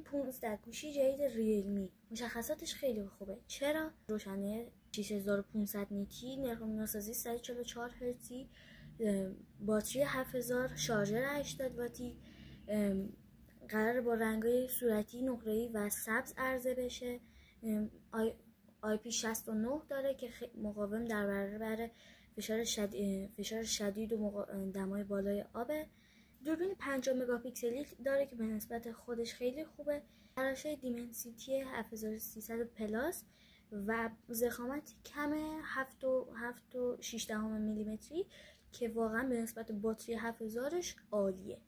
ریلمی 15 گوشی جدید ریلمی. مشخصاتش خیلی خوبه. چرا؟ روشنه 6500 نیتی، نرخ نوسازی 144 هرتزی، باتری 7000، شارژر 80 واتی، قرار با رنگای صورتی، نقره‌ای و سبز عرضه بشه. IP69 داره که مقاوم در برابر فشار شدید و دمای بالای آبه. دوربین 50 مگاپیکسلی داره که به نسبت خودش خیلی خوبه. تراشه دیمنسیتی 7300 پلاس و ضخامت کم 7.6 میلیمتری که واقعا به نسبت باتری 7000ش عالیه.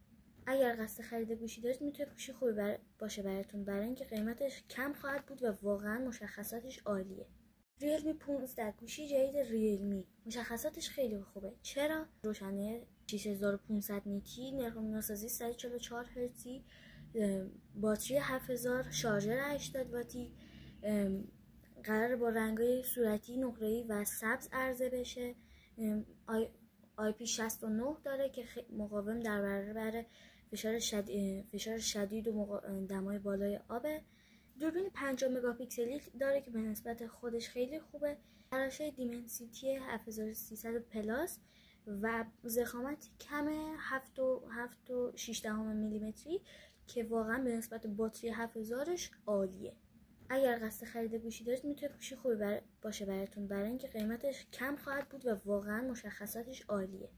اگر قصد خرید گوشی دارید میتونه گوشی خوبی باشه براتون، برای اینکه قیمتش کم خواهد بود و واقعا مشخصاتش عالیه. ریلمی 15 گوشی جدید ریلمی. مشخصاتش خیلی خوبه. چرا؟ روشنه 6500 نیتی، نرخ نوسازی 144 هرتزی، باتری 7000، شارژر 80 واتی، قرار با رنگای صورتی، نقره‌ای و سبز عرضه بشه. IP69 داره که مقاوم در برابر فشار شدید و دمای بالای آبه. دوربین 50 مگاپیکسلی داره که به نسبت خودش خیلی خوبه. تراشه دیمنسیتی 7300 پلاس و ضخامت کم 7.6 میلیمتری که واقعا به نسبت باتری 7000ش عالیه. اگر قصد خرید گوشی دارید میتونه گوشی خوبی باشه براتون، برای اینکه قیمتش کم خواهد بود و واقعا مشخصاتش عالیه.